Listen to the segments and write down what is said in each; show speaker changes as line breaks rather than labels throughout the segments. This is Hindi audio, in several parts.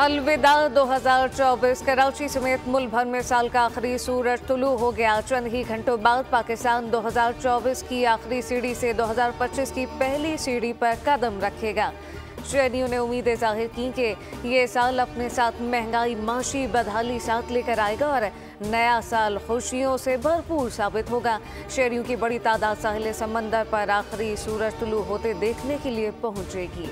अलविदा 2024। कराची समेत मुल्क भर में साल का आखिरी सूरज तुलू हो गया। चंद ही घंटों बाद पाकिस्तान 2024 की आखिरी सीढ़ी से 2025 की पहली सीढ़ी पर कदम रखेगा। शहरियों ने उम्मीदें जाहिर की कि ये साल अपने साथ महंगाई, माशी बदहाली साथ लेकर आएगा और नया साल खुशियों से भरपूर साबित होगा। शहरियों की बड़ी तादाद साहिल समंदर पर आखिरी सूरज तुलू होते देखने के लिए पहुंचेगी।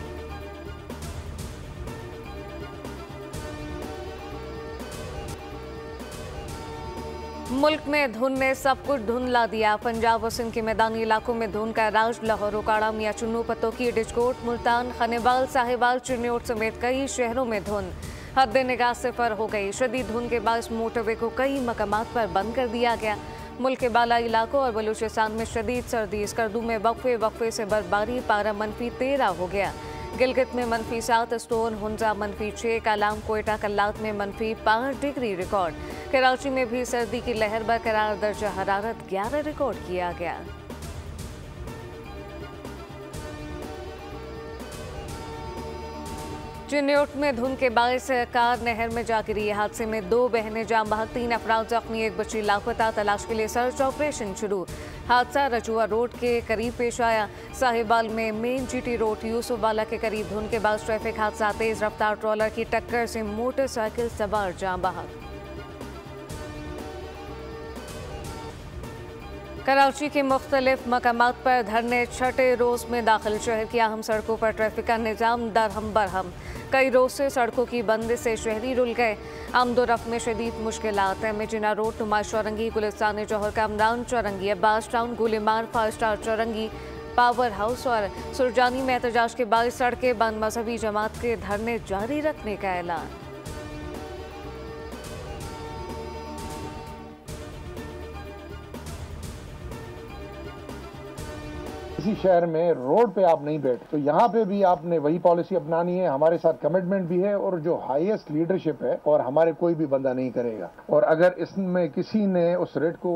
मुल्क में धुंध ने सब कुछ धुंधला दिया। पंजाब और सिंध के मैदानी इलाकों में धुंध का राज। लाहौर, उकाड़ा, मियां चुन्नू, पतोकी, डिजकोट, मुल्तान, खनेबाल, साहिवाल, चिन्योट समेत कई शहरों में धुंध हद निगाह सिफर हो गई। शदीद धुंध के बायस मोटरवे को कई मकामात पर बंद कर दिया गया। मुल्क के बालाई इलाकों और बलूचिस्तान में शदीद सर्दी। स्कर्दू में वक्फे से बर्फबारी। पारा -13 हो गया। गिलगित में -7, स्टोन, हुंजा -6, कालाम, कोयटा, कल्लात में -5 डिग्री रिकॉर्ड। कराची में भी सर्दी की लहर बरकरार। दर्जा हरारत 11 रिकॉर्ड किया गया। चिन्योट में धुंध के बायस कार नहर में जा गिरी। हादसे में 2 बहनें जाम बहक, 3 अफराद जख्मी, 1 बच्ची लापता। तलाश के लिए सर्च ऑपरेशन शुरू। हादसा रजुआ रोड के करीब पेश आया। साहिबाल में मेन GT रोड यूसुफवाला के करीब धुंध के बाद ट्रैफिक हादसा। तेज रफ्तार ट्रॉलर की टक्कर से मोटरसाइकिल सवार जाम बहक। कराची के मुख्तलिफ मकामात पर धरने छठे रोज में दाखिल। शहर की अहम सड़कों पर ट्रैफिक का निजाम दरहम बरहम। कई रोज से सड़कों की बंदिश से शहरी रुल गए। आमदोरफ्त में शदीद मुश्किलात हैं। मेजिना road, Numaish Chowrangi, Gulistan Jauhar, Kamran Chowrangi, Abbas town, Golimar, 5 star Chowrangi, power house और सुरजानी में एहतजाज के बाद सड़कें बंद। मजहबी जमात के धरने जारी रखने का ऐलान।
किसी शहर में रोड पे आप नहीं बैठ, तो यहाँ पे भी आपने वही पॉलिसी अपनानी है। हमारे साथ कमिटमेंट भी है और जो हाईएस्ट लीडरशिप है और हमारे कोई भी बंदा नहीं करेगा। और अगर इसमें किसी ने उस रेट को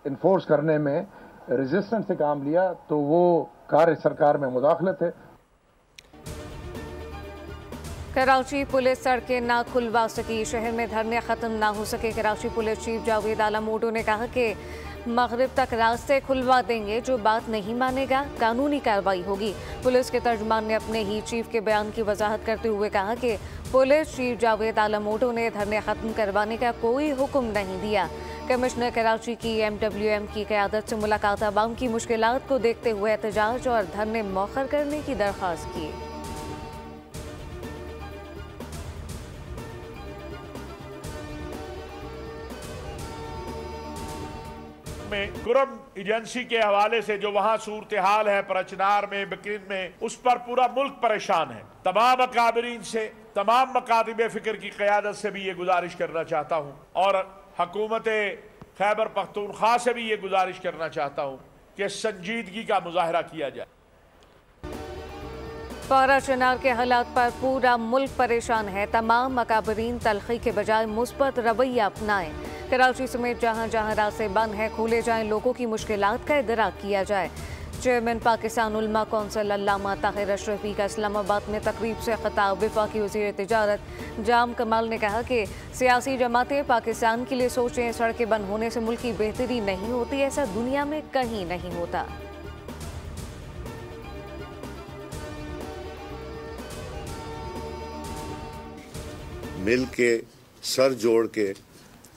इन्फोर्स करने में रेजिस्टेंस से काम लिया तो वो कार्य सरकार में मुदाखलत है।
कराची पुलिस सड़कें ना खुलवा सकी। शहर में धरने खत्म ना हो सके। कराची पुलिस चीफ जावेद आलम ओडो ने कहा कि मगरिब तक रास्ते खुलवा देंगे। जो बात नहीं मानेगा कानूनी कार्रवाई होगी। पुलिस के तर्जुमान ने अपने ही चीफ के बयान की वजाहत करते हुए कहा कि पुलिस चीफ जावेद आलम ओडो ने धरने खत्म करवाने का कोई हुक्म नहीं दिया। कमिश्नर कराची की MWM की क़यादत से मुलाकात। अवाम की मुश्किलात को देखते हुए एहतजाज और धरने मौखर करने की दरख्वास्त की।
में कुरम एजेंसी के हवाले से जो वहाँ सूरत हाल है परचनार में, बकरीन में, उस पर पूरा मुल्क परेशान है। तमाम अकाबरीन से, तमाम मकातिब फिक्र की क़यादत से भी ये गुजारिश करना चाहता हूँ और हुकूमत खैबर पख्तूनख्वा से भी ये गुजारिश करना चाहता हूँ कि संजीदगी का मुजाहरा किया जाए।
पारा चनार के हालात पर पूरा मुल्क परेशान है। तमाम अकाबरीन तलखी के बजाय मुस्बत रवैया अपनाएं। कराची समेत जहां जहां रास्ते बंद हैं खोले जाएं। लोगों की मुश्किलात का इदराक किया जाए। चेयरमैन पाकिस्तान उलमा कौंसिल अल्लामा ताहिर अशरफी का इस्लामाबाद में तकरीब से खिताब। वफाकी वज़ीर तिजारत जाम कमाल ने कहा कि सियासी जमातें पाकिस्तान के लिए सोचें। सड़कें बंद होने से मुल्क की बेहतरी नहीं होती। ऐसा दुनिया में कहीं नहीं होता।
मिल के सर जोड़ के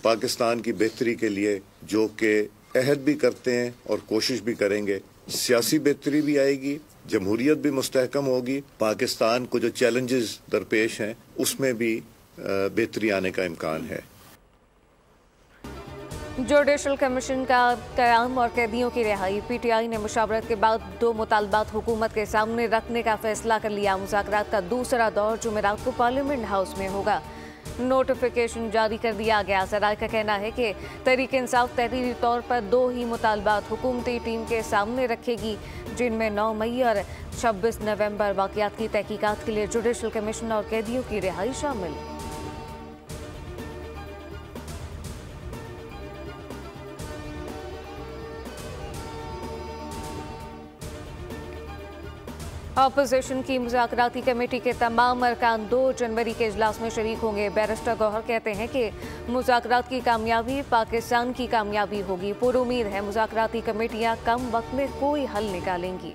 पाकिस्तान की बेहतरी के लिए जो कि अहद भी करते हैं और कोशिश भी करेंगे, सियासी बेहतरी भी आएगी, जमहूरियत भी मुस्तहकम होगी। पाकिस्तान को जो चैलेंजेस दरपेश हैं उसमें भी बेहतरी आने का इम्कान है।
जुडिशल कमीशन का क़याम और कैदियों की रिहाई। PTI ने मुशावरत के बाद 2 मुतालबात हुकूमत के सामने रखने का फैसला कर लिया। मुज़ाकरात का दूसरा दौर जुमेरात को पार्लियामेंट हाउस में होगा। नोटिफिकेशन जारी कर दिया गया। सराय का कहना है कि तहरीक इंसाफ तहरीरी तौर पर 2 ही मुतालबात हुकूमती टीम के सामने रखेगी, जिनमें 9 मई और 26 नवंबर वाक़यात की तहकीकात के लिए जुडिशल कमीशन और कैदियों की रिहाई शामिल। अपोजिशन की मुज़ाकराती कमेटी के तमाम अरकान 2 जनवरी के इजलास में शरीक होंगे। बैरिस्टर गौहर कहते हैं कि मुज़ाकरात की कामयाबी पाकिस्तान की कामयाबी होगी। पूरी उम्मीद है मुज़ाकराती कमेटियां कम वक्त में कोई हल निकालेंगी।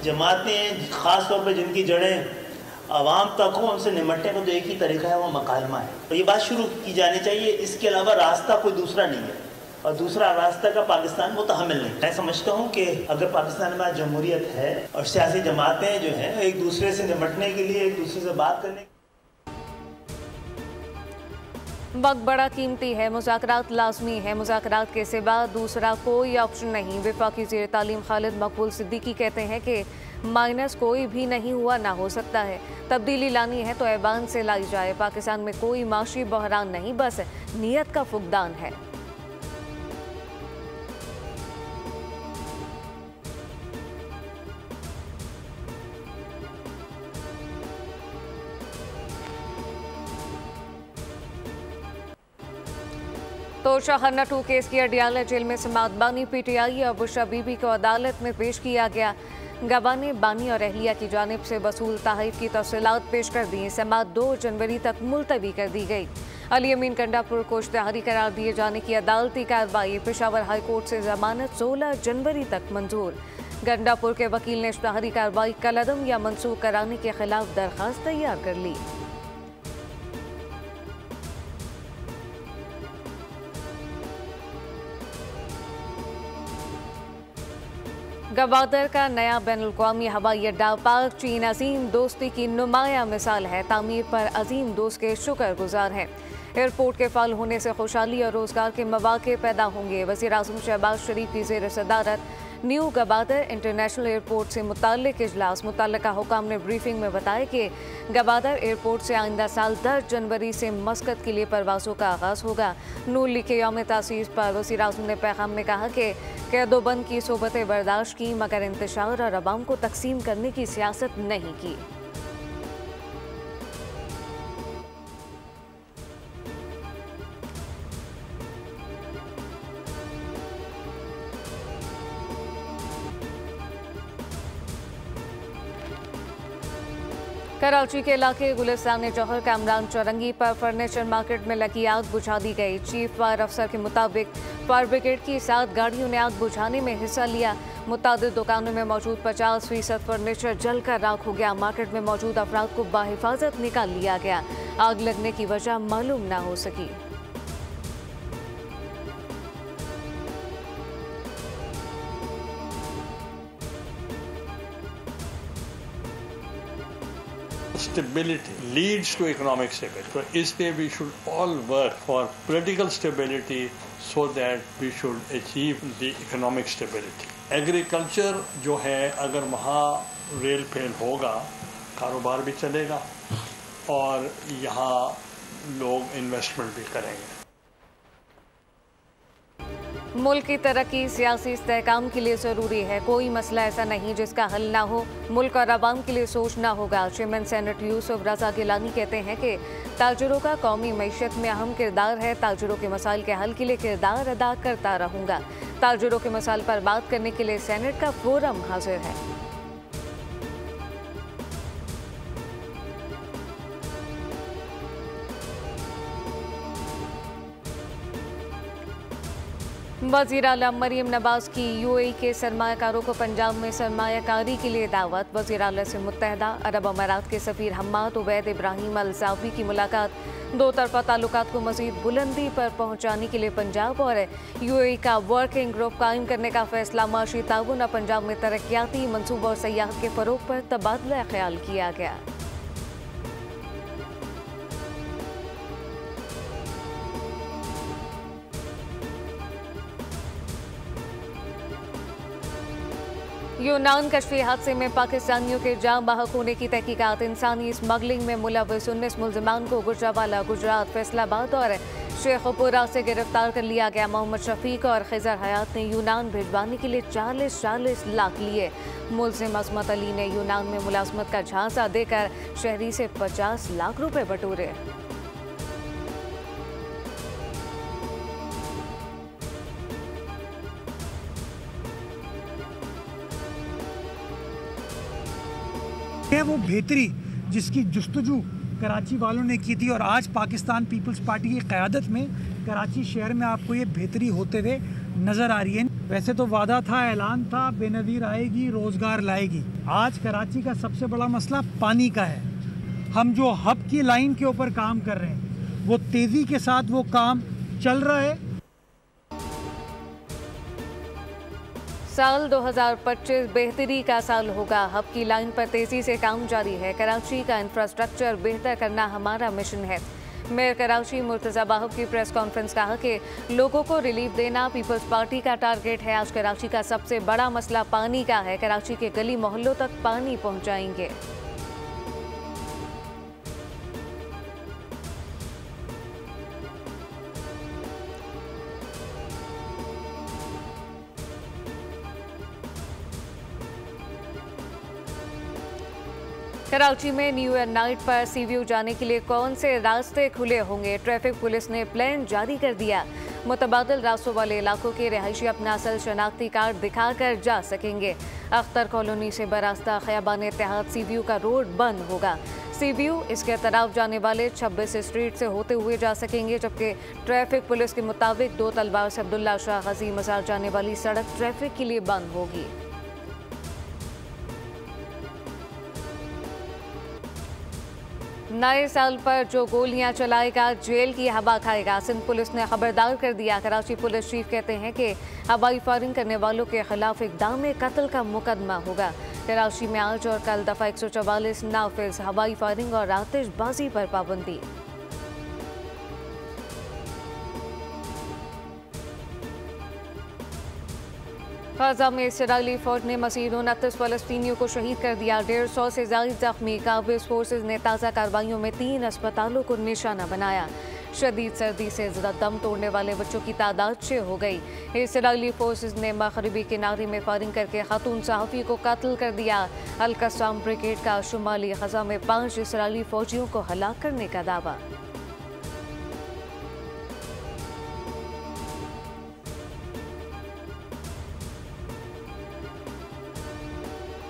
जमातें खास तौर पर जिनकी जड़ें आवाम तक हो, उनसे निमटने का तो एक ही तरीका है, वो मकालमा है। तो ये बात शुरू की जानी चाहिए। इसके अलावा रास्ता कोई दूसरा नहीं है, और दूसरा रास्ता का पाकिस्तान मुतहम्मिल नहीं। मैं समझता हूँ कि अगर पाकिस्तान में जमहूरियत है और सियासी जमातें जो हैं एक दूसरे से निमटने के लिए, एक दूसरे से बात करने,
वक्त बड़ा कीमती है, मुज़ाकरात लाजमी है, मुज़ाकरात के सिवा दूसरा कोई ऑप्शन नहीं। वफाकी वज़ीर तालीम खालिद मकबूल सिद्दीकी कहते हैं कि माइनस कोई भी नहीं हुआ ना हो सकता है। तब्दीली लानी है तो ऐवान से लाई जाए। पाकिस्तान में कोई माशी बहरान नहीं, बस नीयत का फुकदान है। तो शाहरना 2 केस की अडियाला जेल में समात बानी पीटीआई और बुशरा बीबी को अदालत में पेश किया गया। गवाह ने बानी और अहलिया की जानिब से वसूल तहरीफ की तफसीलात पेश कर दी। समात 2 जनवरी तक मुलतवी कर दी गई। अली अमीन गंडापुर को इश्तिहारी करार दिए जाने की अदालती कार्रवाई। पेशावर हाई कोर्ट से जमानत 16 जनवरी तक मंजूर। गंडापुर के वकील ने इश्तिहारी कार्रवाई कलअदम या मनसूख कराने के खिलाफ दरखास्त तैयार कर ली। गवादर का नया बैनुल-अक़वामी हवाई अड्डा पाक चीन अजीम दोस्ती की नुमाया मिसाल है। तामीर पर अजीम दोस्त के शुक्रगुजार हैं। एयरपोर्ट के फाल होने से खुशहाली और रोजगार के मौके पैदा होंगे। वज़ीर आज़म शहबाज शरीफ की ज़ेर सदारत न्यू गवादर इंटरनेशनल एयरपोर्ट से मुताल्लिक इजलास। मुतल्लिका हुकाम ने ब्रीफिंग में बताया कि गवादर एयरपोर्ट से आइंदा साल 10 जनवरी से मस्कत के लिए परवाज़ों का आगाज़ होगा। नूर लीग के यौम तासीस पर वज़ीर आज़म ने पैगाम में कहा कि कैदोबंद की सोबतें बर्दाश्त की, मगर इंतशार और अवाम को तकसीम करने की सियासत नहीं की। कराची के इलाके गुलिस्तान जौहर कामरान चौरंगी पर फर्नीचर मार्केट में लगी आग बुझा दी गई। चीफ फायर अफसर के मुताबिक फायर ब्रिगेड की 7 गाड़ियों ने आग बुझाने में हिस्सा लिया। मुतादिद दुकानों में मौजूद 50% फर्नीचर जलकर राख हो गया। मार्केट में मौजूद अफराद को बाहिफाजत निकाल लिया गया। आग लगने की वजह मालूम न हो सकी।
Stability leads to economic stability. So इसलिए we should all work for political stability so that we should achieve the economic stability. Agriculture जो है, अगर वहाँ रेल फेल होगा, कारोबार भी चलेगा और यहाँ लोग इन्वेस्टमेंट भी करेंगे।
मुल्क की तरक्की सियासी इस्तेहकाम के लिए ज़रूरी है। कोई मसला ऐसा नहीं जिसका हल ना हो। मुल्क और आवाम के लिए सोचना होगा। चेयरमैन सेनेट यूसुफ रज़ा गिलानी कहते हैं कि ताजरों का कौमी मईशत में अहम किरदार है। ताजरों के मसाइल के हल के लिए किरदार अदा करता रहूँगा। ताजरों के मसाइल पर बात करने के लिए सेनेट का फोरम हाजिर है। वज़ीर आला मरीम नवाज की यूएई के सरमायाकारों को पंजाब में सरमायाकारी के लिए दावत। वज़ीर आला से मुत्तहदा अरब अमारात के सफ़ीर हम्माद उबैद इब्राहिम अल ज़ावी की मुलाकात। 2 तरफ़ा ताल्लुकात को मज़ीद बुलंदी पर पहुँचाने के लिए पंजाब और यूएई का वर्किंग ग्रुप कायम करने का फैसला। माशी ताउन और पंजाब में तरक्याती मनसूबों और सयाहत के फ़रोग़ पर तबादला ख्याल किया गया। यूनान कश्फी हादसे में पाकिस्तानियों के जाँ बहक होने की तहकीकात। इंसानी स्मगलिंग में मुलव्वस 19 मुल्ज़िमान को गुजरावाला, गुजरात, फैसलाबाद और शेखपुरा से गिरफ्तार कर लिया गया। मोहम्मद शफीक और खिजर हयात ने यूनान भिजवाने के लिए 40 लाख लिए। मुल्ज़िम असमत अली ने यूनान में मुलाजमत का झांसा देकर शहरी से 50 लाख रुपए बटोरे।
है वो बेहतरी जिसकी जुस्तजू कराची वालों ने की थी और आज पाकिस्तान पीपल्स पार्टी की क़यादत में कराची शहर में आपको ये बेहतरी होते हुए नज़र आ रही है। वैसे तो वादा था, ऐलान था, बेनज़ीर आएगी, रोज़गार लाएगी। आज कराची का सबसे बड़ा मसला पानी का है। हम जो हब की लाइन के ऊपर काम कर रहे हैं वो तेज़ी के साथ वो काम चल रहा है।
साल 2025 बेहतरी का साल होगा। हब की लाइन पर तेजी से काम जारी है। कराची का इंफ्रास्ट्रक्चर बेहतर करना हमारा मिशन है। मेयर कराची मुर्तज़ा बाहब की प्रेस कॉन्फ्रेंस कहा कि लोगों को रिलीफ देना पीपल्स पार्टी का टारगेट है। आज कराची का सबसे बड़ा मसला पानी का है। कराची के गली मोहल्लों तक पानी पहुंचाएंगे। कराची में न्यू ईयर नाइट पर सी व्यू जाने के लिए कौन से रास्ते खुले होंगे? ट्रैफिक पुलिस ने प्लान जारी कर दिया। मुतबादिल रास्तों वाले इलाकों के रिहायशी अपना असल शनाख्ती कार्ड दिखाकर जा सकेंगे। अख्तर कॉलोनी से बरास्ता खयाबान इत्तेहाद सी व्यू का रोड बंद होगा। सी व्यू इसके तरफ जाने वाले 26 स्ट्रीट से होते हुए जा सकेंगे, जबकि ट्रैफिक पुलिस के मुताबिक 2 तलवार से अब्दुल्ला शाह गजी मजार जाने वाली सड़क ट्रैफिक के लिए बंद होगी। नए साल पर जो गोलियां चलाएगा जेल की हवा खाएगा। सिंध पुलिस ने खबरदार कर दिया। कराची पुलिस चीफ कहते हैं कि हवाई फायरिंग करने वालों के खिलाफ इक़दाम कत्ल का मुकदमा होगा। कराची में आज और कल दफा 144 नाफिज, हवाई फायरिंग और आतिशबाजी पर पाबंदी। गाजा में इसराइली फौज ने मज़ीद 29 फ़लस्तीनियों को शहीद कर दिया। 150 से ज़ायद जख्मी। काबिज़ फोर्सेज ने ताज़ा कार्रवाइयों में 3 अस्पतालों को निशाना बनाया। शदीद सर्दी से दम तोड़ने वाले बच्चों की तादाद 6 हो गई। इसराइली फोर्सेज ने मगरबी किनारे में फायरिंग करके खातून सहाफ़ी को कत्ल कर दिया। अल-कस्साम ब्रिगेड का शुमाली गजा में 5 इसराइली फौजियों को हलाक करने का दावा।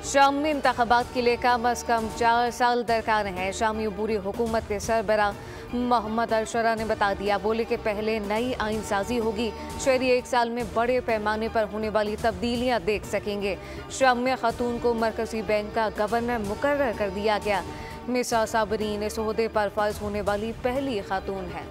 शाम में इंतखाबात के लिए कम अज कम 4 साल दरकार हैं। शामी अबूरी हुकूमत के सरबराह मोहम्मद अल-शरा ने बता दिया। बोले कि पहले नई आइन साजी होगी। शहरी 1 साल में बड़े पैमाने पर होने वाली तब्दीलियां देख सकेंगे। शाम में खातून को मरकजी बैंक का गवर्नर मुकर्रर कर दिया गया। मिसा साबरीन इस ओहदे पर फाइज होने वाली पहली खातून है।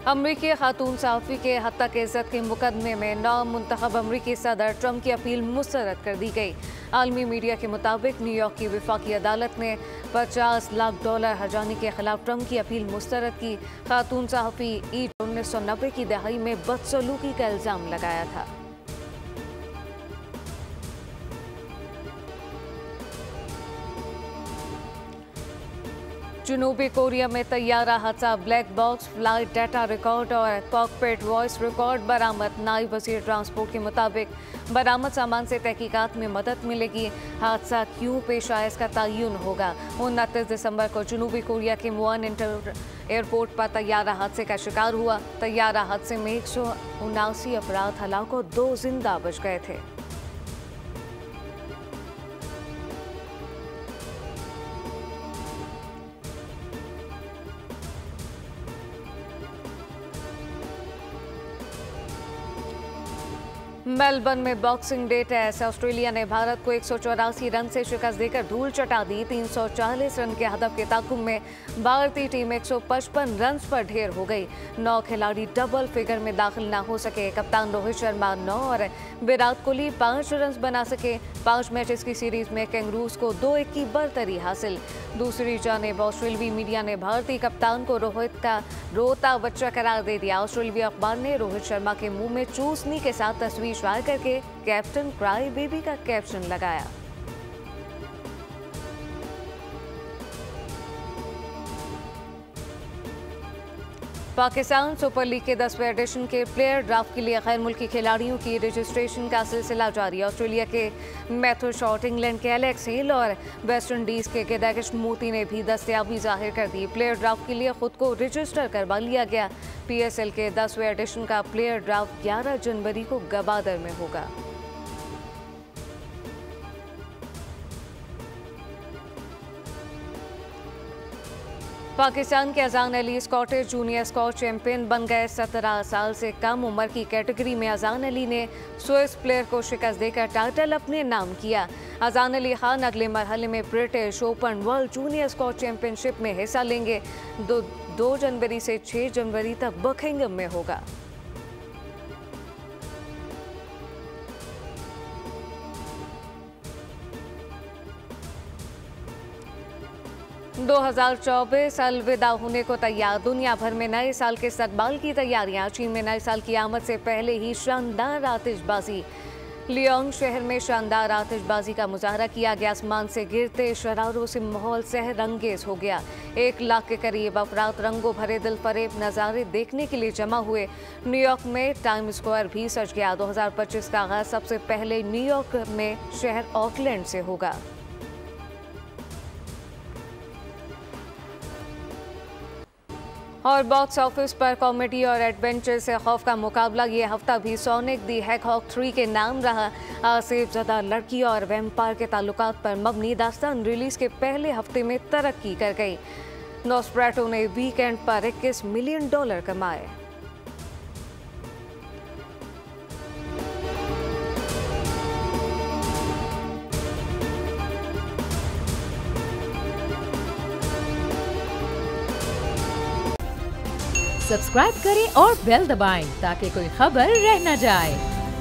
अमरीकी खातून सहाफ़ी के हत्तक इज़्ज़त के मुकदमे में नामुंतखब अमरीकी सदर ट्रंप की अपील मुस्तरद कर दी गई। आलमी मीडिया के मुताबिक न्यूयॉर्क की वफाकी अदालत ने $50 लाख हर्जानी के खिलाफ ट्रंप की अपील मुस्तरद की। खातून सहाफ़ी ईद 1990 की दहाई में बदसलूकी का इल्ज़ाम लगाया था। जनूबी कोरिया में तैयारा हादसा, black box, flight data record और कॉकपिट वॉइस रिकॉर्ड बरामद। नायब वज़ीर ट्रांसपोर्ट के मुताबिक बरामद सामान से तहकीकात में मदद मिलेगी। हादसा क्यों पेश आया इसका तयन होगा। 29 दिसंबर को जनूबी कोरिया के मुआन एयरपोर्ट पर तैयारा हादसे का शिकार हुआ। तैयारा हादसे में 179 अफराद हलाक और 2 जिंदा बच गए थे। मेलबर्न में बॉक्सिंग डे टेस्ट, ऑस्ट्रेलिया ने भारत को 184 रन से शिकस्त देकर धूल चटा दी। 340 रन के हदफ के ताकुब में भारतीय टीम 155 रन पर ढेर हो गई। 9 खिलाड़ी डबल फिगर में दाखिल ना हो सके। कप्तान रोहित शर्मा 9 और विराट कोहली 5 रन बना सके। 5 मैचेस की सीरीज में कैंगरूज को 2-1 की बरतरी हासिल। दूसरी जानिब ऑस्ट्रेलियाई मीडिया ने भारतीय कप्तान को रोहित का रोता बच्चा करार दे दिया। ऑस्ट्रेलियाई अखबार ने रोहित शर्मा के मुंह में चूसनी के साथ तस्वीर शायर करके कैप्टन क्राई बेबी का कैप्शन लगाया। पाकिस्तान सुपर लीग के 10वें एडिशन के प्लेयर ड्राफ्ट के लिए गैर मुल्की खिलाड़ियों की रजिस्ट्रेशन का सिलसिला जारी। ऑस्ट्रेलिया के मैथ्यू शॉट, इंग्लैंड के एलेक्स हिल और वेस्ट इंडीज के केदारिश मोती ने भी दस्तयाबी जाहिर कर दी। प्लेयर ड्राफ्ट के लिए खुद को रजिस्टर करवा लिया गया। PSL के 10वें एडिशन का प्लेयर ड्राफ्ट 11 जनवरी को गवादर में होगा। पाकिस्तान के Azan Ali Scottish junior squash champion बन गए। 17 साल से कम उम्र की कैटेगरी में अजान अली ने स्विस प्लेयर को शिकस्त देकर टाइटल अपने नाम किया। अजान अली खान अगले मरहले में British Open world junior squash championship में हिस्सा लेंगे। 2 जनवरी से 6 जनवरी तक बकिंघम में होगा। दो 2024 अलविदा होने को तैयार। दुनिया भर में नए साल के इस्तकबाल की तैयारियां। चीन में नए साल की आमद से पहले ही शानदार आतिशबाजी। लियोंग शहर में शानदार आतिशबाजी का मुजाहरा किया गया। आसमान से गिरते शरारों से माहौल सहरंगेज हो गया। 1 लाख के करीब अफराद रंगों भरे दिल फरेब नज़ारे देखने के लिए जमा हुए। न्यूयॉर्क में टाइम स्क्वायर भी सज गया। 2025 का आगाज सबसे पहले न्यूयॉर्क में शहर ऑकलैंड से होगा। और बॉक्स ऑफिस पर कॉमेडी और एडवेंचर से खौफ का मुकाबला। ये हफ्ता भी सोनिक द हेजहॉग 3 के नाम रहा। आसिफ ज़दा लड़की और वैम्पायर के ताल्लुकात पर मबनी दास्तान रिलीज के पहले हफ्ते में तरक्की कर गई। नोस्फेराटू ने वीकेंड पर $21 मिलियन कमाए।
सब्सक्राइब करें और बेल दबाएं ताकि कोई खबर रह न जाए।